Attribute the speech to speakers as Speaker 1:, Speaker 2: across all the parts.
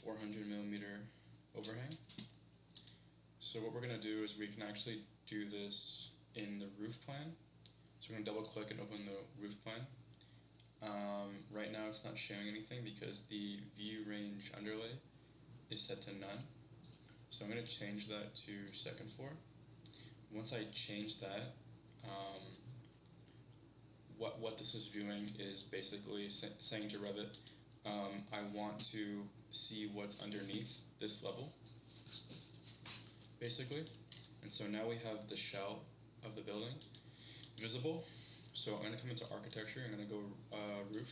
Speaker 1: 400 millimeter overhang. So what we're going to do is we can actually do this in the roof plan. So we're going to double click and open the roof plan. Right now it's not showing anything because the view range underlay is set to none. So I'm going to change that to second floor. Once I change that, what this is doing is basically saying to Revit, I want to see what's underneath this level, basically. And so now we have the shell of the building visible. So I'm going to come into architecture. I'm going to go roof.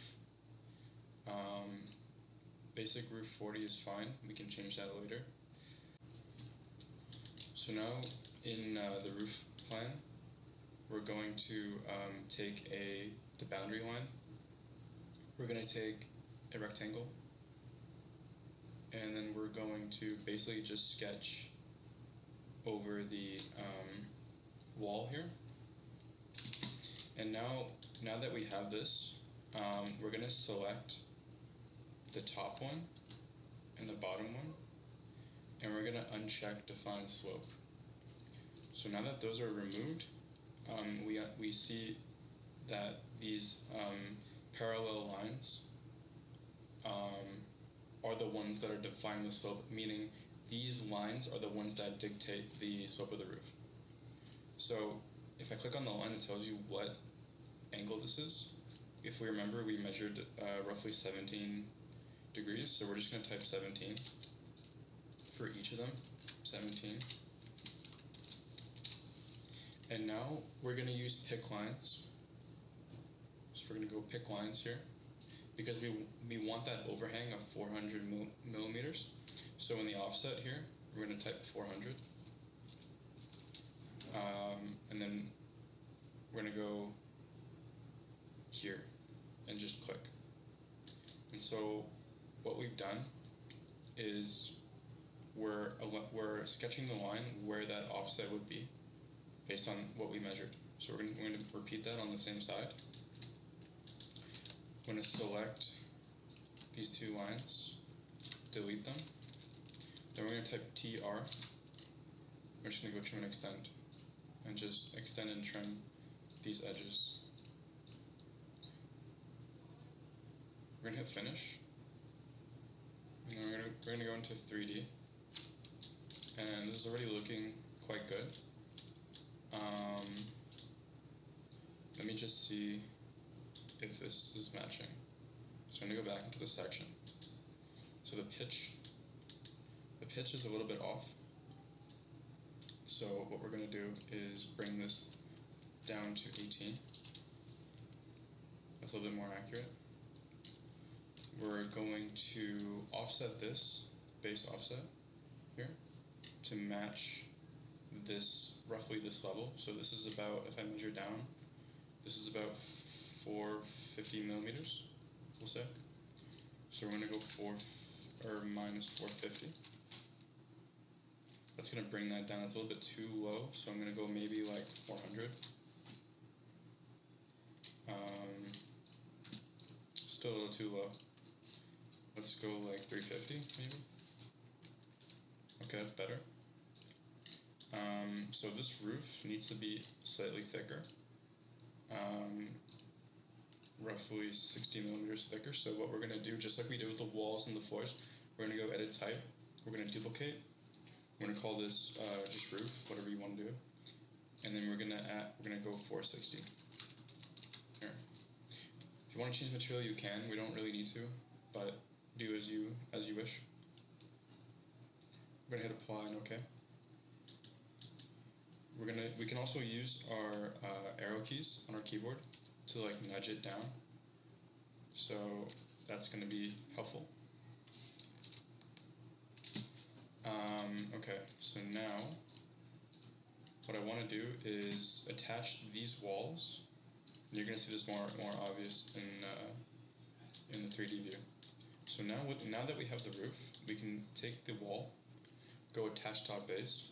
Speaker 1: Basic roof 40 is fine. We can change that later. So now in the roof plan, we're going to take the boundary line. We're going to take a rectangle, and then we're going to basically just sketch over the wall here. And now that we have this, we're going to select the top one and the bottom one, and we're going to uncheck define slope. So now that those are removed, we see that these parallel lines are the ones that are defining the slope, meaning these lines are the ones that dictate the slope of the roof. So if I click on the line, it tells you what angle this is. If we remember, we measured roughly 17 degrees, so we're just going to type 17 for each of them, 17. And now we're going to use pick lines. So we're going to go pick lines here because we want that overhang of 400 millimeters. So in the offset here, we're going to type 400. And then we're going to go here and just click. And so what we've done is we're sketching the line where that offset would be based on what we measured. So we're going to repeat that on the same side. I'm going to select these two lines, delete them. Then we're going to type TR. We're just going to go trim and extend, and just extend and trim these edges. We're going to hit finish, and then we're going to go into 3D, and this is already looking quite good. Let me just see if this is matching. So I'm going to go back into the section. So the pitch is a little bit off. So what we're going to do is bring this down to 18. That's a little bit more accurate. We're going to offset this, base offset here, to match this, roughly this level. So this is about, if I measure down, this is about 450 millimeters, we'll say. So we're going to go minus 450. That's going to bring that down. It's a little bit too low, so I'm going to go maybe like 400. Still a little too low. Let's go like 350 maybe. Okay, that's better. So this roof needs to be slightly thicker, roughly 60 millimeters thicker. So what we're going to do, just like we did with the walls and the floors, we're going to go edit type. We're going to duplicate. We're going to call this just roof, whatever you want to do, and then we're going to go 460. Here. If you want to change material, you can. We don't really need to, but do as you wish. We're going to hit apply and OK. We can also use our arrow keys on our keyboard to like nudge it down. So that's going to be helpful. Okay, so now what I want to do is attach these walls. And you're going to see this more obvious in the 3D view. So now that we have the roof, we can take the wall, go attach top base,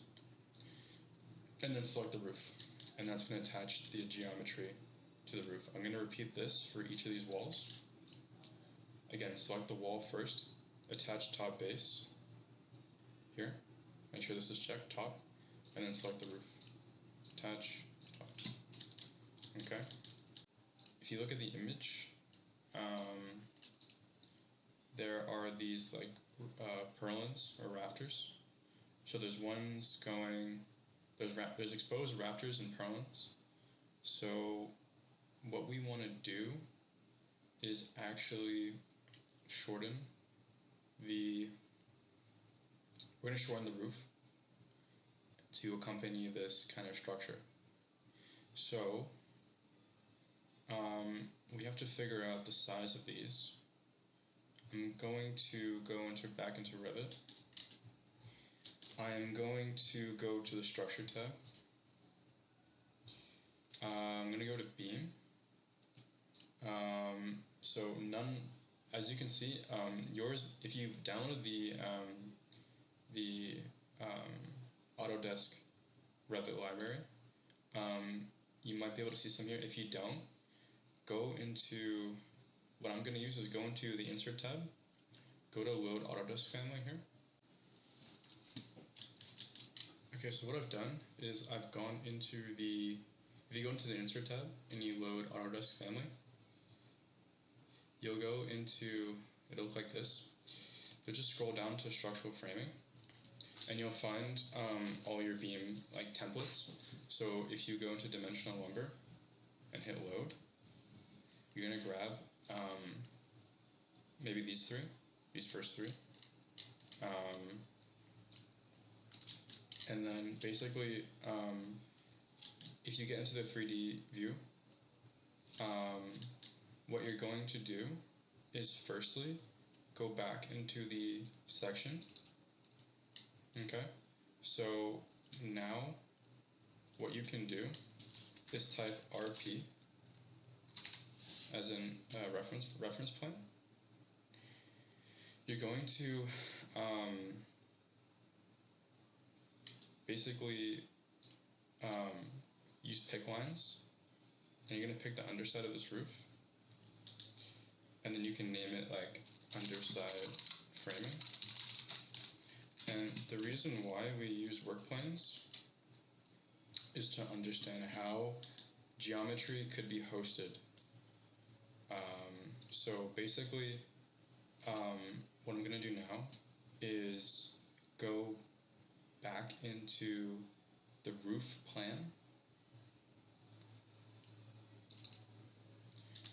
Speaker 1: and then select the roof. And that's going to attach the geometry to the roof. I'm going to repeat this for each of these walls. Again, select the wall first, attach top base here. Make sure this is checked, top, and then select the roof. Attach, top. Okay. If you look at the image, there are these like purlins or rafters. So there's ones going, there's exposed rafters and purlins. So what we want to do is actually shorten we're going to shorten the roof to accompany this kind of structure. So we have to figure out the size of these. I'm going to go back into Revit. I'm going to go to the structure tab. I'm going to go to beam. So none, as you can see, yours, if you download the Autodesk Revit library, you might be able to see some here. If you don't, go into, what I'm going to use is go into the Insert tab, go to Load Autodesk Family here. Okay, so what I've done is I've gone into the, if you go into the Insert tab and you load Autodesk Family, you'll go into, it'll look like this. So just scroll down to Structural Framing, and you'll find all your beam like templates. So if you go into Dimensional Lumber and hit Load, you're gonna grab maybe these first three. And then basically, if you get into the 3D view, what you're going to do is firstly go back into the section. Okay, so now what you can do is type RP as in reference plane. You're going to basically use pick lines, and you're going to pick the underside of this roof, and then you can name it like underside framing. And the reason why we use work planes is to understand how geometry could be hosted. So basically, what I'm going to do now is go back into the roof plan.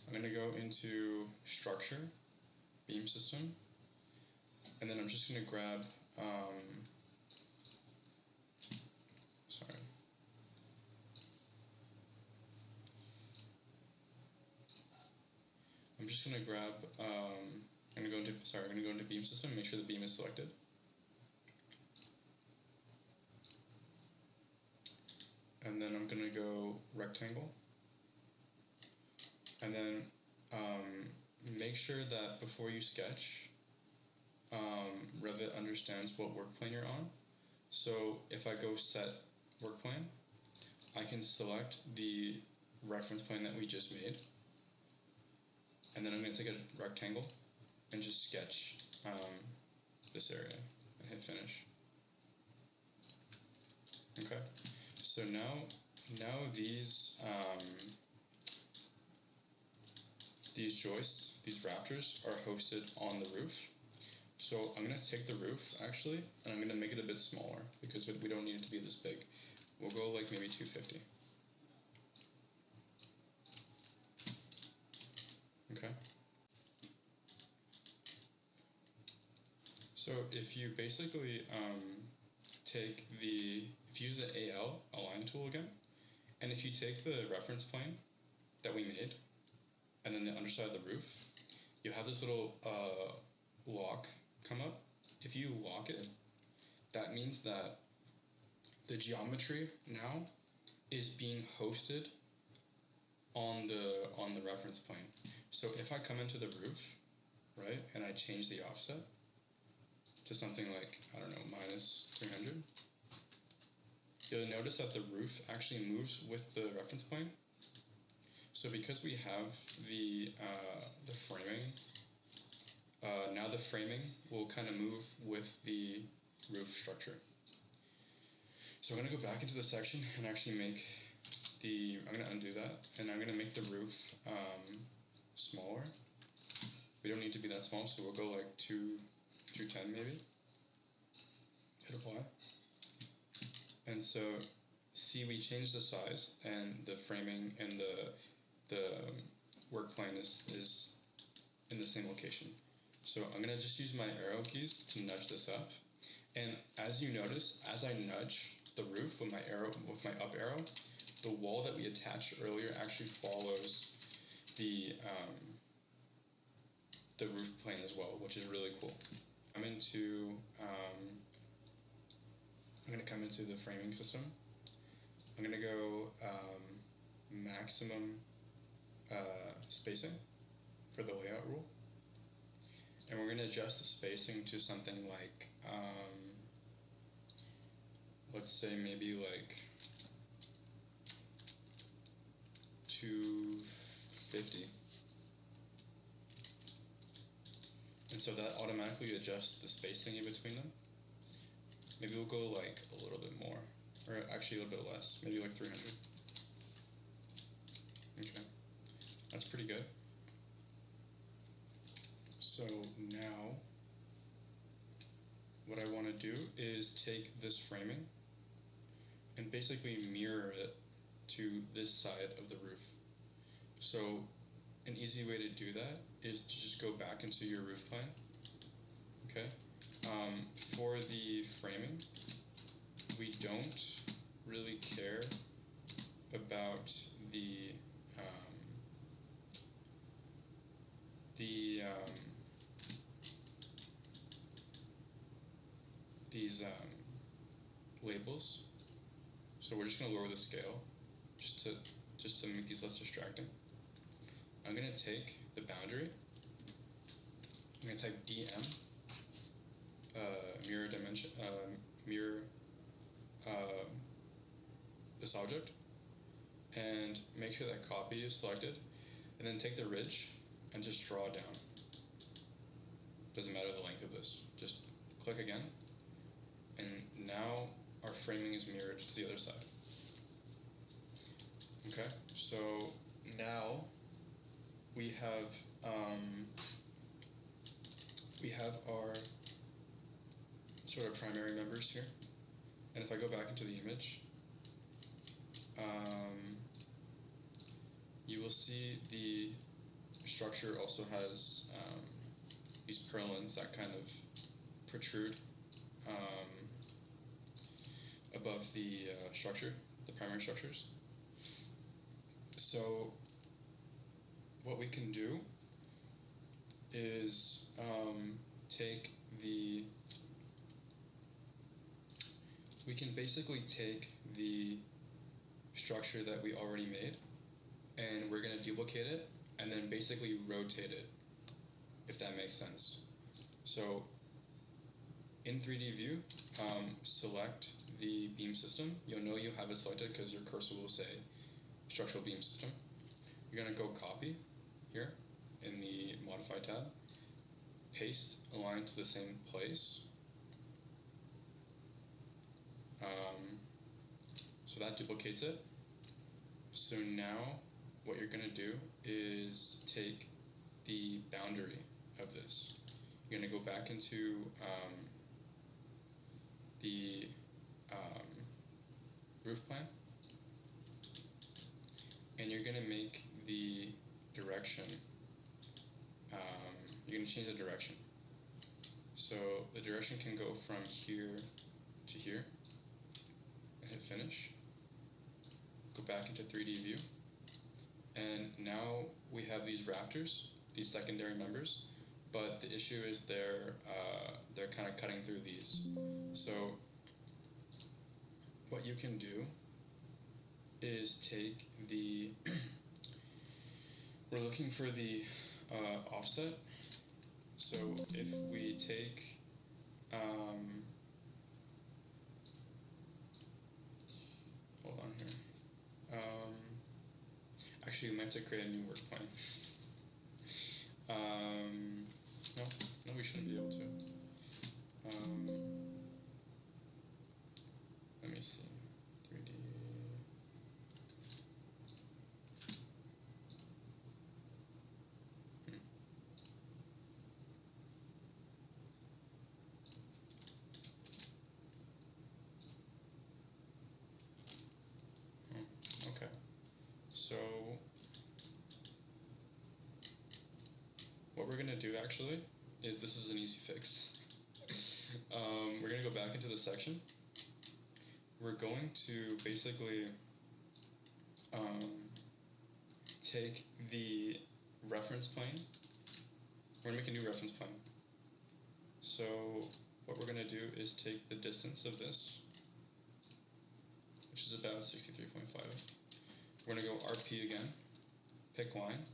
Speaker 1: I'm going to go into structure, beam system, and then I'm just going to grab, I'm just going to grab, I'm going to go into beam system, make sure the beam is selected. And then I'm going to go rectangle. And then make sure that before you sketch, Revit understands what work plane you're on. So if I go set work plane, I can select the reference plane that we just made. And then I'm going to take a rectangle and just sketch this area and hit finish. Okay, so now these joists, these rafters, are hosted on the roof. So I'm going to take the roof actually, and I'm going to make it a bit smaller because we don't need it to be this big. We'll go like maybe 250. Okay. So if you basically if you use the AL, align tool again, and if you take the reference plane that we made, and then the underside of the roof, you have this little lock come up. If you lock it, that means that the geometry now is being hosted on the reference plane. So if I come into the roof, right, and I change the offset to something like, I don't know, -300, you'll notice that the roof actually moves with the reference plane. So because we have the framing Now the framing will kind of move with the roof structure. So I'm going to go back into the section and actually make I'm going to undo that, and I'm going to make the roof smaller. We don't need to be that small, so we'll go like 210 maybe. Hit apply. And so see, we changed the size, and the framing and the work plane is in the same location. So I'm going to just use my arrow keys to nudge this up. And as you notice, as I nudge the roof with my up arrow, the wall that we attached earlier actually follows the roof plane as well, which is really cool. I'm going to come into the framing system. I'm going to go maximum spacing for the layout rule. And we're going to adjust the spacing to something like, let's say maybe like 250. And so that automatically adjusts the spacing in between them. Maybe we'll go like a little bit more, or actually a little bit less, maybe like 300. Okay, that's pretty good. So now, what I want to do is take this framing and basically mirror it to this side of the roof. So an easy way to do that is to just go back into your roof plan. Okay. For the framing, we don't really care about these labels. So we're just going to lower the scale just to make these less distracting. I'm going to take the boundary. I'm going to type DM, mirror dimension, mirror this object, and make sure that copy is selected, and then take the ridge and just draw down. Doesn't matter the length of this. Just click again, and now our framing is mirrored to the other side. Okay, so now we have our sort of primary members here, and if I go back into the image, you will see the structure also has these purlins that kind of protrude above the structure, the primary structures. So what we can do is we can basically take the structure that we already made, and we're going to duplicate it and then basically rotate it, if that makes sense. So in 3D view, select the beam system. You'll know you have it selected because your cursor will say structural beam system. You're going to go copy here in the modify tab, paste, align to the same place. So that duplicates it. So now what you're going to do is take the boundary of this. You're going to go back into the roof plan, and you're going to make the direction, you're going to change the direction. So the direction can go from here to here, and hit finish. Go back into 3D view, and now we have these rafters, these secondary members, but the issue is they're kind of cutting through these. So what you can do is take the we're looking for the offset. So if we take hold on here. Actually, we might have to create a new work plan. No, we shouldn't be able to. Let me see. 3D. Okay. So what we're gonna do actually is, this is an easy fix. We're gonna go back into the section. We're going to basically take the reference plane. We're gonna make a new reference plane. So what we're gonna do is take the distance of this, which is about 63.5. We're gonna go RP again, pick line,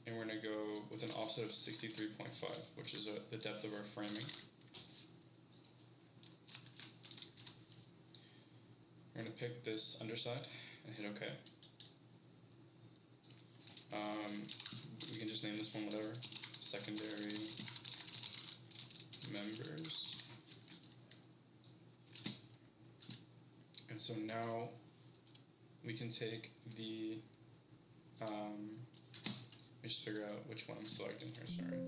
Speaker 1: and we're gonna go with an offset of 63.5, which is the depth of our framing. We're gonna pick this underside and hit OK. We can just name this one whatever, secondary members. And so now we can take the, let me just figure out which one I'm selecting here, sorry.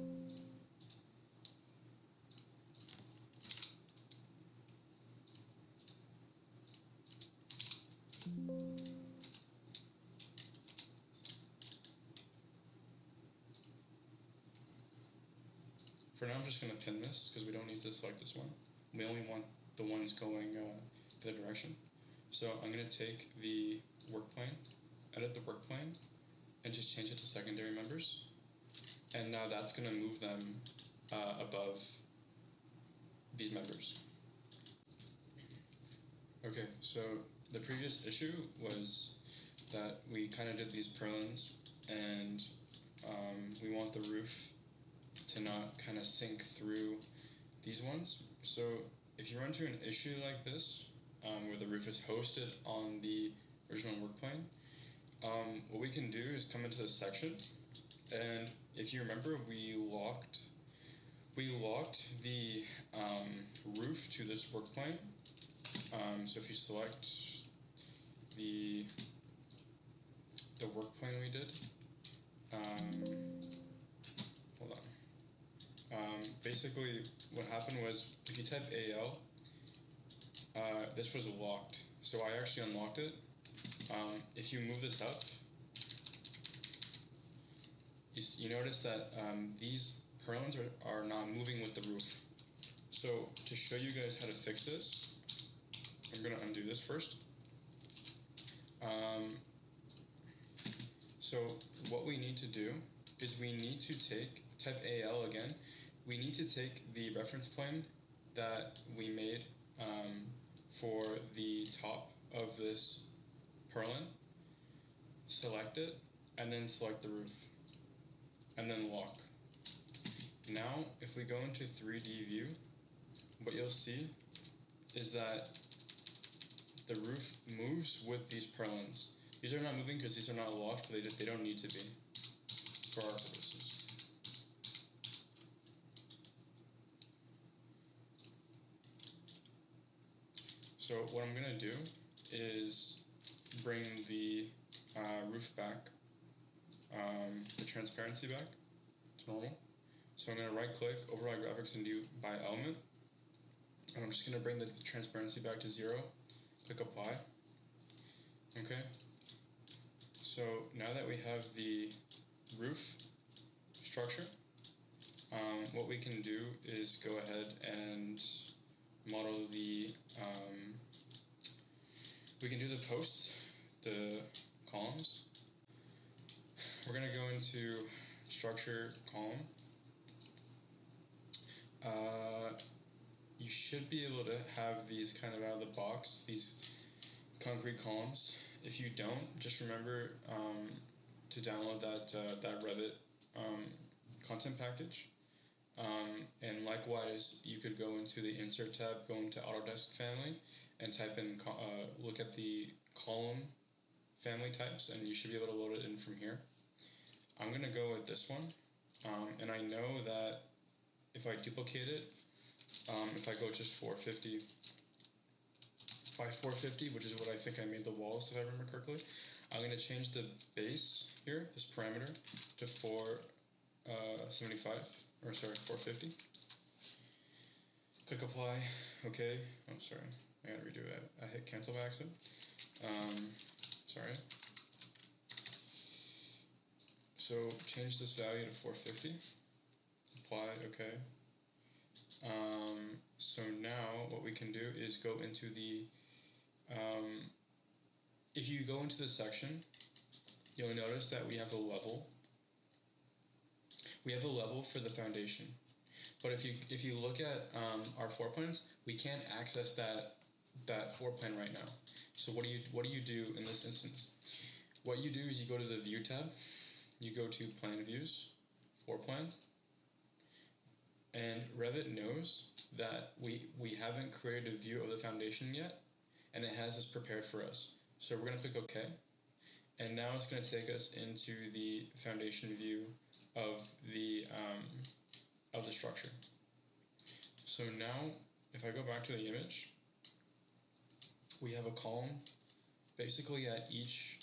Speaker 1: For now, I'm just going to pin this because we don't need to select this one. We only want the ones going the other direction. So I'm going to take the work plane, edit the work plane, and just change it to secondary members. And now that's going to move them above these members. Okay, so the previous issue was that we kind of did these purlins, and we want the roof to not kind of sink through these ones. So if you run into an issue like this, where the roof is hosted on the original work plane, what we can do is come into this section, and if you remember, we locked the roof to this work plane. So if you select the work plane we did, hold on. Basically, what happened was, if you type AL, this was locked. So I actually unlocked it. If you move this up, you notice that these purlins are not moving with the roof. So to show you guys how to fix this, I'm going to undo this first. So what we need to do is we need to type AL again. We need to take the reference plane that we made for the top of this purlin, select it, and then select the roof, and then lock. Now, if we go into 3D view, what you'll see is that the roof moves with these purlins. These are not moving because these are not locked, but they don't need to be for our purposes. So what I'm going to do is bring the roof back, the transparency back to normal. So I'm going to right click, override graphics, and do by element. And I'm just going to bring the transparency back to 0, click apply. Okay. So now that we have the roof structure, what we can do is go ahead and model the, we can do the posts, the columns. We're going to go into structure column. You should be able to have these kind of out of the box, these concrete columns. If you don't, just remember to download that Revit content package. And likewise, you could go into the Insert tab, go into Autodesk Family, and type in, look at the column family types, and you should be able to load it in from here. I'm going to go with this one. And I know that if I duplicate it, if I go just 450 by 450, which is what I think I made the walls, if I remember correctly, I'm going to change the base here, this parameter, to 475, or sorry, 450. Click apply, okay. I'm sorry, I gotta redo it. I hit cancel by accident. Sorry. So change this value to 450. Apply, okay. So now what we can do is go into the, if you go into the section, you'll notice that we have a level. We have a level for the foundation. But if you look at our floor plans, we can't access that floor plan right now. So what do you do in this instance? What you do is you go to the View tab, you go to Plan Views, Floor Plan, and Revit knows that we haven't created a view of the foundation yet, and it has this prepared for us. So we're going to click OK, and now it's going to take us into the foundation view of the structure. So now, if I go back to the image, we have a column basically at each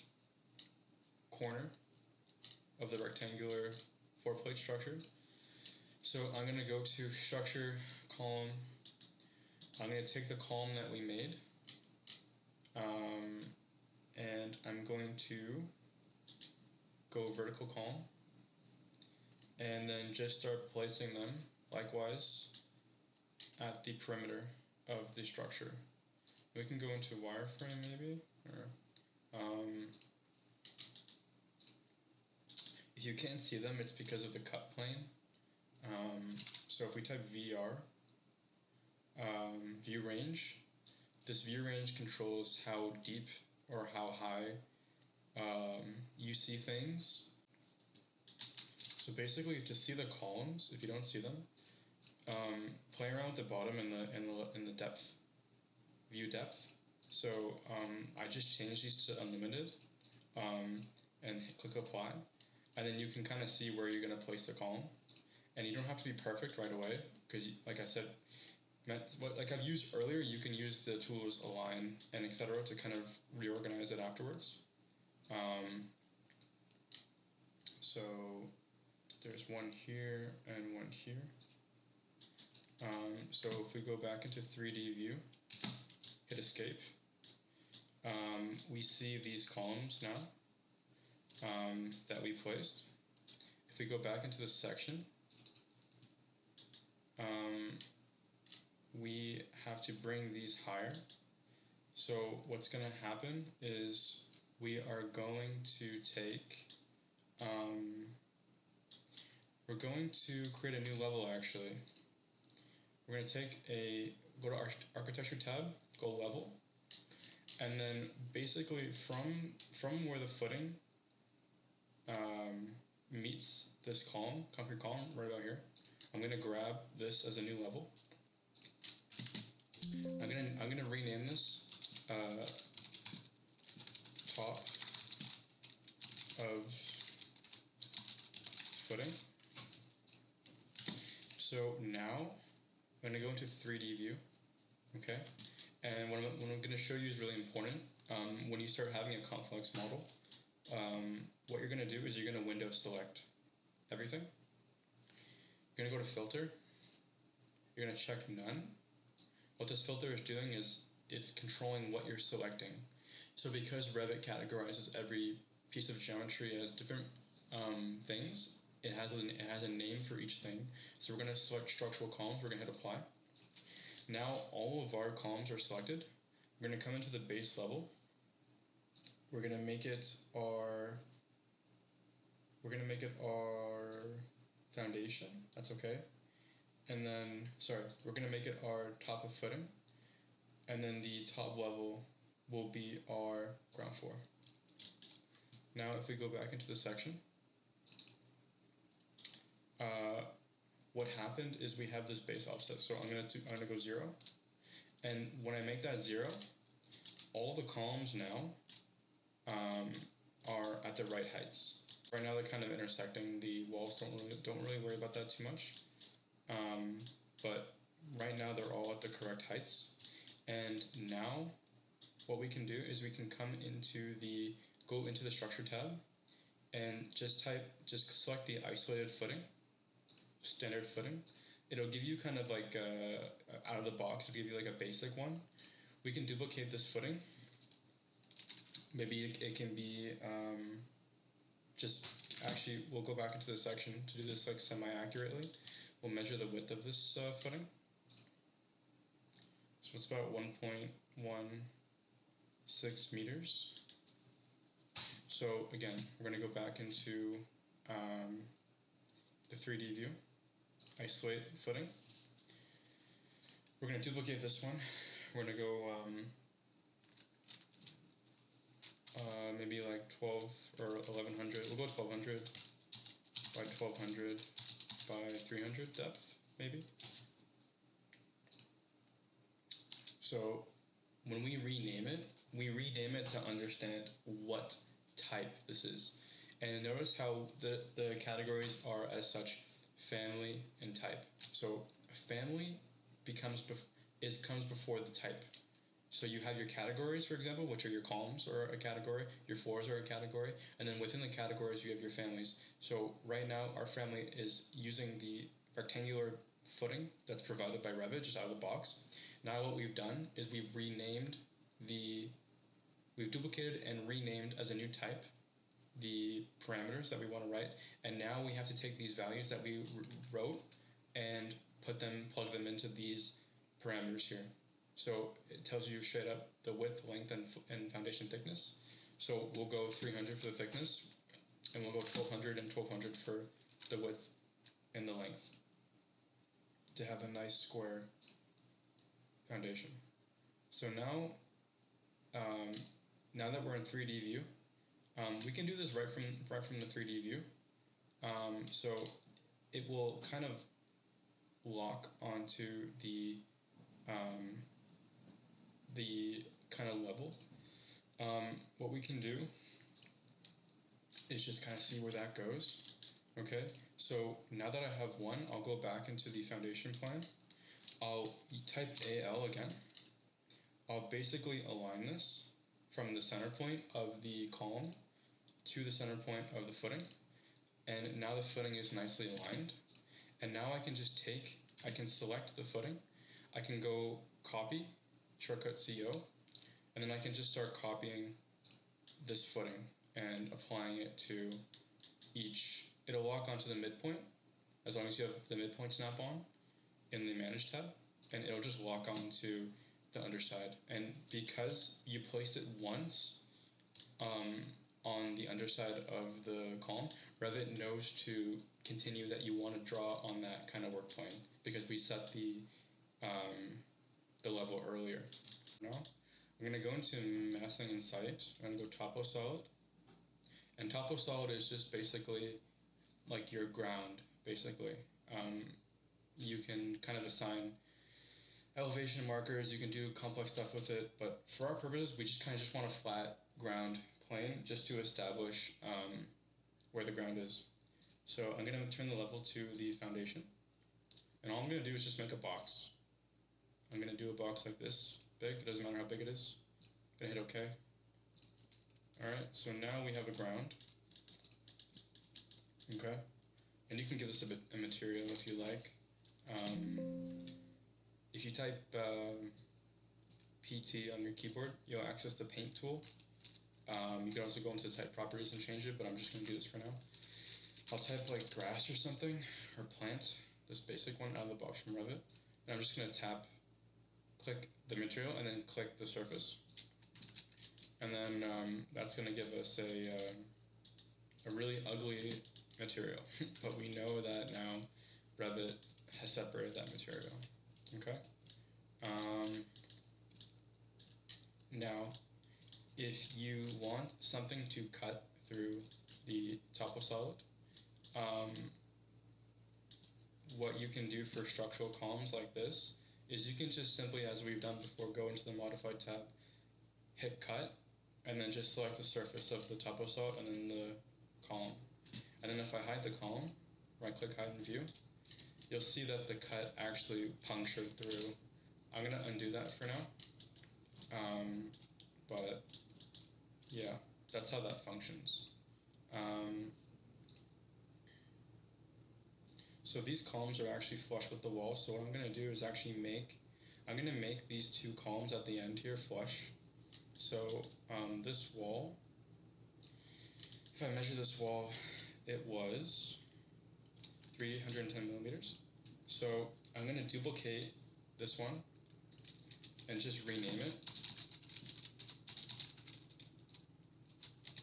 Speaker 1: corner of the rectangular 4-plate structure. So I'm going to go to Structure, Column. I'm going to take the column that we made, and I'm going to go Vertical Column, and then just start placing them likewise at the perimeter of the structure. We can go into wireframe maybe, or if you can't see them, it's because of the cut plane. So if we type VR, view range, this view range controls how deep or how high you see things. So basically, to see the columns, if you don't see them, play around with the bottom and the depth, view depth. So I just changed these to unlimited, and click apply, and then you can kind of see where you're going to place the column. And you don't have to be perfect right away, because like I said, like I've used earlier, you can use the tools align and etc. to kind of reorganize it afterwards. So there's one here and one here. So if we go back into 3D view, hit escape, we see these columns now that we placed. If we go back into the section, we have to bring these higher. So what's going to happen is we are going to take, we're going to create a new level actually. We're going to go to our Architecture tab, go Level, and then basically from where the footing meets this column, concrete column, right about here, I'm going to grab this as a new level. I'm gonna rename this top of footing. So now I'm gonna go into 3D view, okay? And what I'm gonna show you is really important. When you start having a complex model, what you're gonna do is you're gonna window select everything. You're gonna go to Filter. You're gonna check None. What this filter is doing is it's controlling what you're selecting. So because Revit categorizes every piece of geometry as different things, it has a name for each thing. So we're going to select structural columns. We're going to hit apply. Now all of our columns are selected. We're going to come into the base level. We're going to make it our foundation. That's okay. And then, we're going to make it our top of footing. And then the top level will be our ground floor. Now if we go back into the section, what happened is we have this base offset. So I'm gonna go 0. And when I make that 0, all the columns now are at the right heights. Right now they're kind of intersecting. The walls don't really worry about that too much. But right now they're all at the correct heights. And now what we can do is we can go into the structure tab and just select the isolated footing, standard footing. It'll give you kind of like out of the box, it'll give you like a basic one. We can duplicate this footing. Maybe it can be actually we'll go back into the section to do this like semi-accurately. We'll measure the width of this footing. So it's about 1.16 meters. So again, we're going to go back into the 3D view, isolate footing. We're going to duplicate this one. We're going to go maybe like 12 or 1100. We'll go 1200 by 1200 by 300 depth, maybe. So when we rename it to understand what type this is. And notice how the categories are as such: family and type. So family comes before the type. So you have your categories, for example, which are your columns or a category, your floors are a category, and then within the categories you have your families. So right now our family is using the rectangular footing that's provided by Revit just out of the box. Now what we've done is we've duplicated and renamed as a new type the parameters that we want to write, and now we have to take these values that we wrote and plug them into these parameters here. So it tells you straight up the width, length, and foundation thickness. So we'll go 300 for the thickness, and we'll go 1200 and 1200 for the width and the length to have a nice square foundation. So now, now that we're in 3D view, we can do this right from the 3D view. So it will kind of lock onto the kind of level. What we can do is just kind of see where that goes. Okay, so now that I have one, I'll go back into the foundation plan. I'll type AL again. I'll basically align this from the center point of the column to the center point of the footing. And now the footing is nicely aligned. And now I can select the footing. I can go copy, shortcut CO, and then I can just start copying this footing and applying it to each. It'll lock onto the midpoint as long as you have the midpoint snap on in the Manage tab, and it'll just lock onto the underside. And because you placed it once on the underside of the column, Revit knows to continue that you want to draw on that kind of work plane because we set the level earlier. Now I'm going to go into massing and site. I'm going to go topo solid, and topo solid is just basically like your ground. Basically, you can kind of assign elevation markers. You can do complex stuff with it, but for our purposes, we just want a flat ground plane just to establish where the ground is. So I'm going to turn the level to the foundation, and all I'm going to do is just make a box. I'm going to do a box like this, big. It doesn't matter how big it is. I'm going to hit OK. Alright, so now we have a ground. Okay, and you can give this a material if you like. If you type PT on your keyboard, you'll access the paint tool. You can also go into the type properties and change it, but I'm just going to do this for now. I'll type like grass or something, or plant, this basic one out of the box from Revit. And I'm just going to click the material, and then click the surface. And then that's going to give us a really ugly material, but we know that now Revit has separated that material. Okay. Now, if you want something to cut through the topo solid, what you can do for structural columns like this is you can just simply, as we've done before, go into the Modify tab, hit Cut, and then just select the surface of the topo solid and then the column. And then if I hide the column, right click hide in view, you'll see that the cut actually punctured through. I'm gonna undo that for now. But yeah, that's how that functions. So these columns are actually flush with the wall. So what I'm gonna do is actually I'm gonna make these two columns at the end here flush. So this wall, if I measure this wall, it was 310 millimeters. So I'm gonna duplicate this one and just rename it.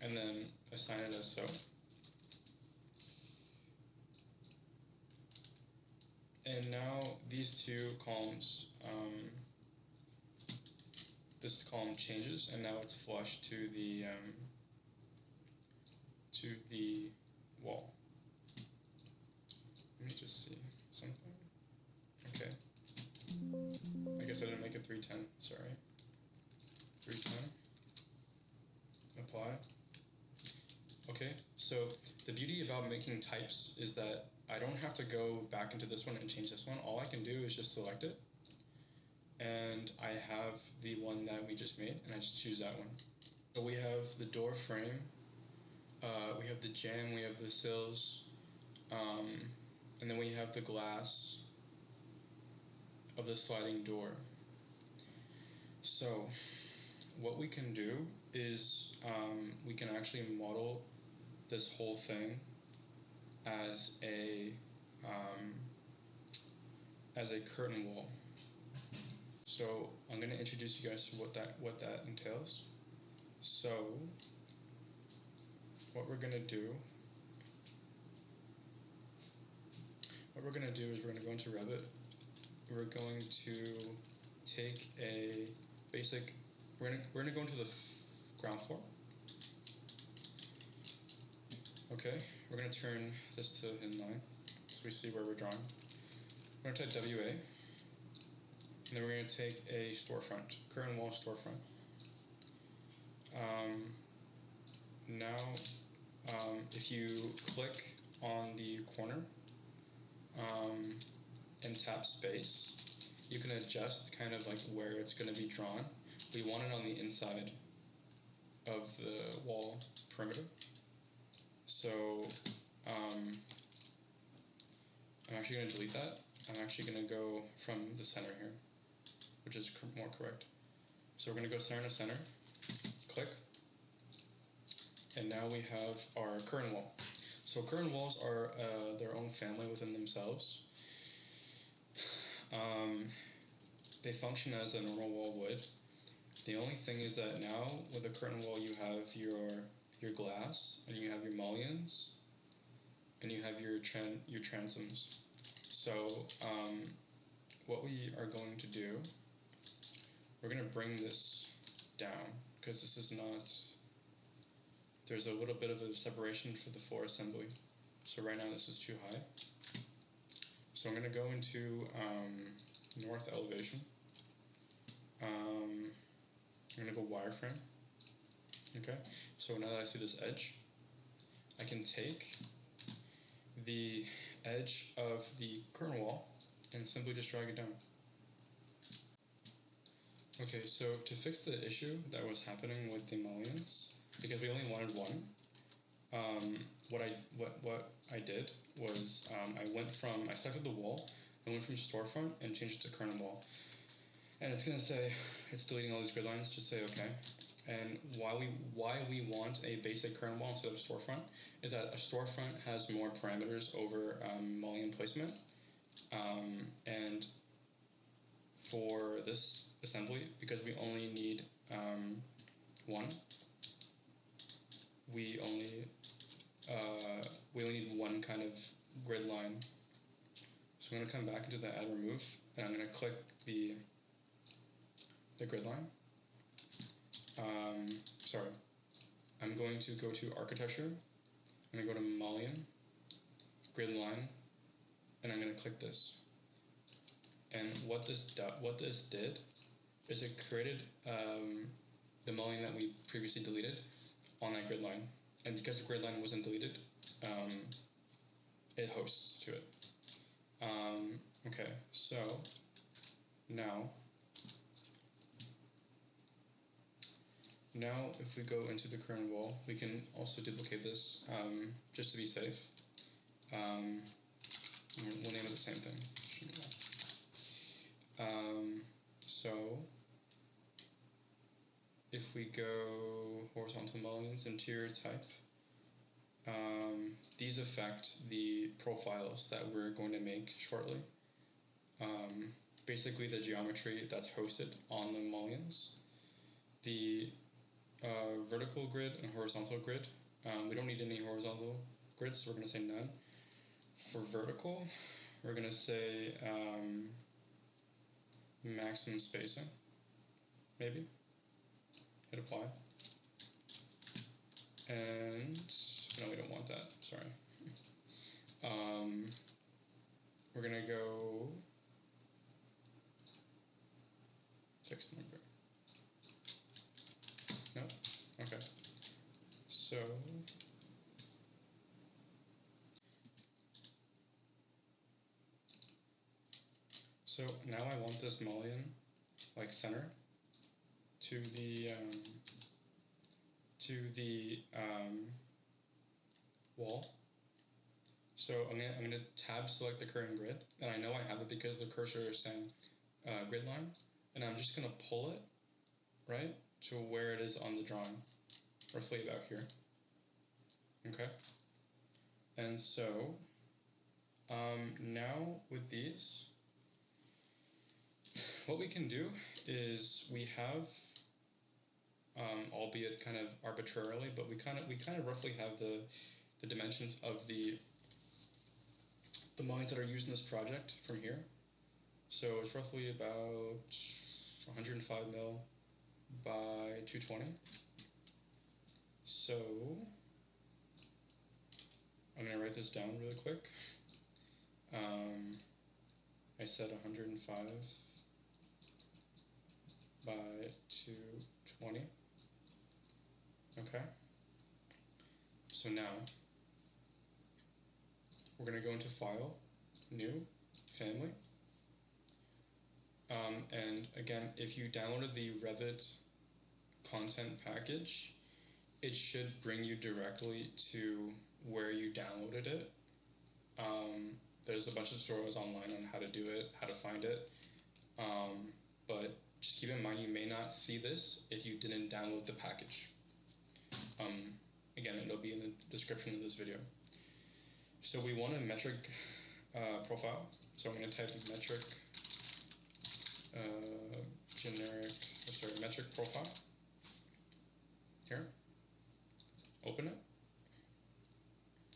Speaker 1: And then assign it as so. And now these two columns, this column changes, and now it's flush to the wall. Let me just see something. Okay. I guess I didn't make it 310. Sorry. 310. Apply. Okay. So the beauty about making types is that I don't have to go back into this one and change this one. All I can do is just select it. And I have the one that we just made, and I just choose that one. So we have the door frame, we have the jamb, we have the sills, and then we have the glass of the sliding door. So what we can do is we can actually model this whole thing as a curtain wall. So I'm going to introduce you guys to what that entails. So what we're going to do is we're going to go into Revit. We're going to take a basic. We're going to go into the ground floor. Okay, we're going to turn this to hidden line so we see where we're drawing. We're going to type WA. And then we're going to take a storefront, curtain wall storefront. Now, if you click on the corner and tap space, you can adjust kind of like where it's going to be drawn. We want it on the inside of the wall perimeter. So I'm actually going to delete that. I'm actually going to go from the center here, which is more correct. So we're going to go center to center, click, and now we have our curtain wall. So curtain walls are their own family within themselves. They function as a normal wall would. The only thing is that now with a curtain wall you have your glass, and you have your mullions, and you have your transoms. So what we are going to do, we're going to bring this down because this is not, there's a little bit of a separation for the floor assembly. So right now this is too high. So I'm going to go into north elevation. I'm going to go wireframe. Okay, so now that I see this edge, I can take the edge of the curtain wall and simply just drag it down. Okay, so to fix the issue that was happening with the mullions, because we only wanted one, what I did was I selected the wall, I went from storefront and changed it to curtain wall. And it's gonna say, it's deleting all these grid lines, just say okay. And why we want a basic curtain wall instead of storefront is that a storefront has more parameters over mullion placement. And for this assembly, because we only need one, we only need one kind of grid line. So I'm going to come back into the add remove, and I'm going to click the grid line. Sorry, I'm going to go to architecture. I'm going to go to mullion, grid line, and I'm going to click this. And what this did is it created the mullion that we previously deleted on that grid line. And because the grid line wasn't deleted, it hosts to it. Okay, so now if we go into the current wall, we can also duplicate this just to be safe. We'll name it the same thing. So if we go horizontal mullions, interior type, these affect the profiles that we're going to make shortly. Basically the geometry that's hosted on the mullions. The vertical grid and horizontal grid, we don't need any horizontal grids, so we're going to say none. For vertical, we're going to say maximum spacing, maybe. Hit apply. And no, we don't want that, sorry. We're going to go fixed number. No? Okay. So now I want this mullion like center to the wall. So I'm gonna tab select the current grid, and I know I have it because the cursor is saying grid line, and I'm just gonna pull it right to where it is on the drawing, roughly about here. Okay. And so now with these, what we can do is we have, albeit kind of arbitrarily, but we kind of roughly have the dimensions of the mullions that are used in this project from here. So it's roughly about 105 mil by 220. So I'm gonna write this down really quick. I said 105 by 220. Okay. So now we're gonna go into File, New, Family. And again, if you downloaded the Revit content package, it should bring you directly to where you downloaded it. There's a bunch of tutorials online on how to do it, how to find it. But just keep in mind, you may not see this if you didn't download the package. Again, it'll be in the description of this video. So we want a metric profile. So I'm going to type metric metric profile. Here. Open it.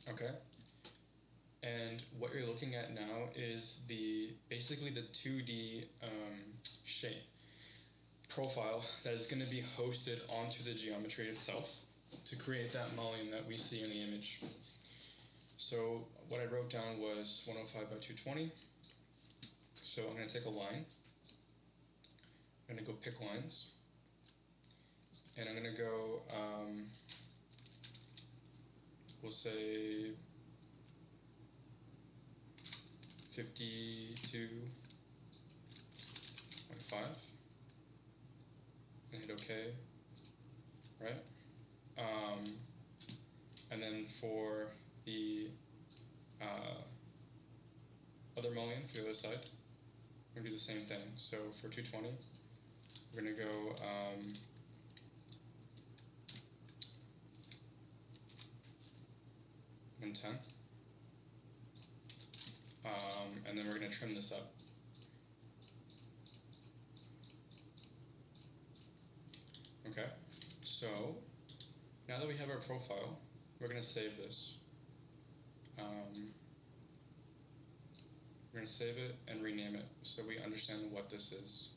Speaker 1: Okay. And what you're looking at now is basically the 2D shape profile that is going to be hosted onto the geometry itself to create that mullion that we see in the image. So what I wrote down was 105 by 220. So I'm going to take a line. I'm going to go pick lines. And I'm going to go, we'll say 52.5. And hit OK, right? And then for the other mullion, for the other side, we're going to do the same thing. So for 220, we're going to go 110. And then we're going to trim this up. Okay, so now that we have our profile, we're going to save this. We're going to save it and rename it so we understand what this is.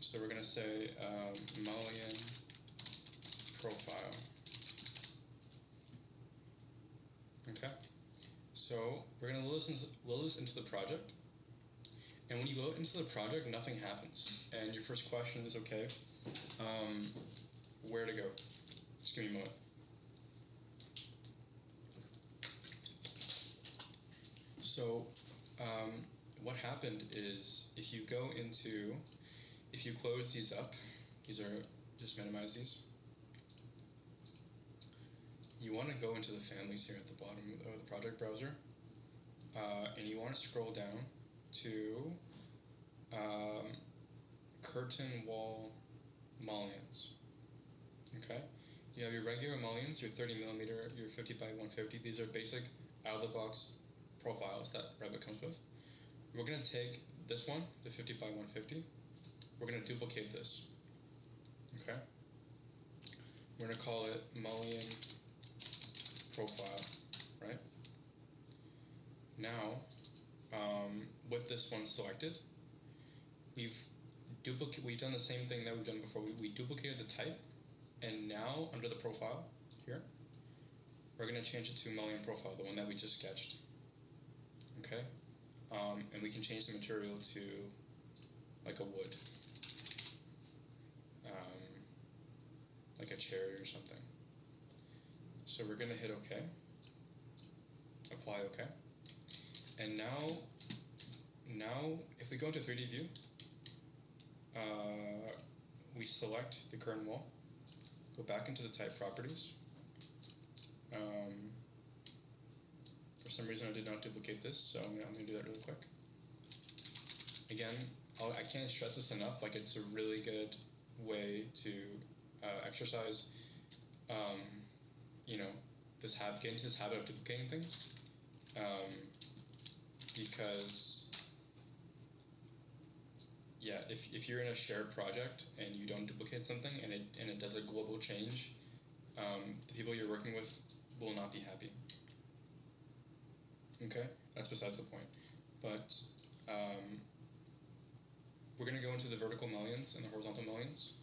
Speaker 1: So we're going to say mullion profile. Okay, so we're going to load this into the project. And when you load into the project, nothing happens. And your first question is, okay, where to go? Just give me a moment. So what happened is if you close these up, these are, just minimize these. You want to go into the families here at the bottom of the project browser, and you want to scroll down to curtain wall mullions. Okay, you have your regular mullions, your 30 millimeter, your 50 by 150. These are basic out-of-the-box profiles that Revit comes with. We're going to take this one, the 50 by 150. We're going to duplicate this. Okay. We're going to call it mullion profile, right? Now, with this one selected, we've done the same thing that we've done before. We duplicated the type, and now under the profile here, we're going to change it to mullion profile, the one that we just sketched. Okay, and we can change the material to like a wood, like a cherry or something. So we're going to hit OK, apply OK, and now if we go into 3D view, we select the curtain wall, go back into the type properties. For some reason I did not duplicate this, so I'm going to do that really quick. Again, I can't stress this enough, like it's a really good way to exercise, get into this habit of duplicating things, because yeah, if you're in a shared project and you don't duplicate something and it does a global change, the people you're working with will not be happy. Okay, that's besides the point. But we're going to go into the vertical mullions and the horizontal mullions.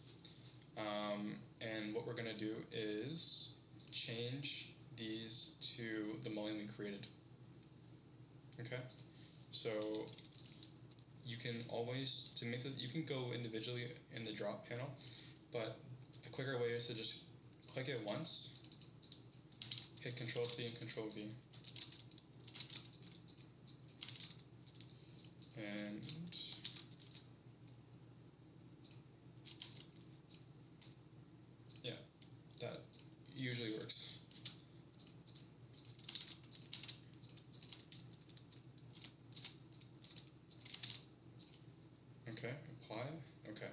Speaker 1: And what we're going to do is change these to the mullion we created. Okay, so you can always, to make this, you can go individually in the drop panel, but a quicker way is to just click it once, hit Control C and Control V. And yeah, that usually works. Okay, apply. Okay.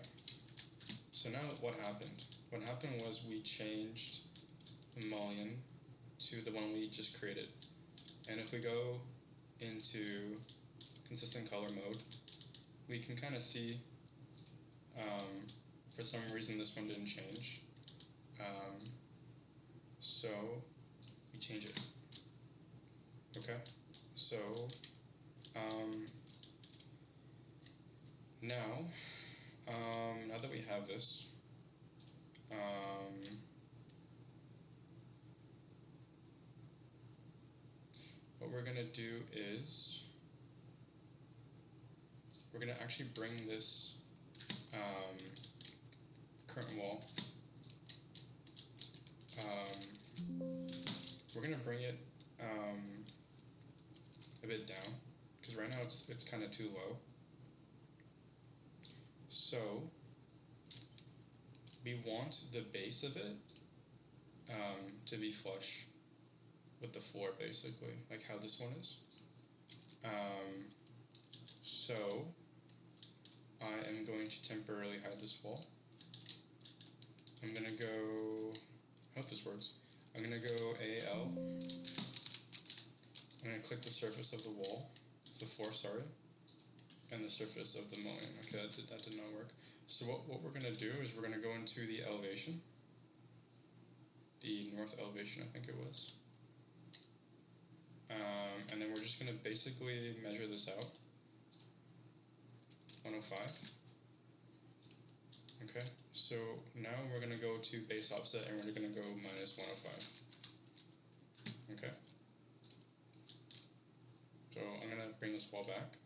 Speaker 1: So now what happened? What happened was we changed the mullion to the one we just created. And if we go into consistent color mode, we can kind of see, for some reason this one didn't change. So we change it. Okay, so now that we have this, what we're going to do is we're going to actually bring this curtain wall, we're going to bring it a bit down, because right now it's kind of too low. So we want the base of it to be flush with the floor, basically, like how this one is. So I am going to temporarily hide this wall. I'm going to go, I hope this works. I'm going to go AL. I'm going to click the surface of the wall. It's the floor, sorry. And the surface of the mullion. Okay, that did not work. So what we're going to do is we're going to go into the elevation. The north elevation, I think it was. And then we're just going to basically measure this out. 105. Okay, so now we're going to go to base offset and we're going to go minus 105. Okay. So I'm going to bring this wall back.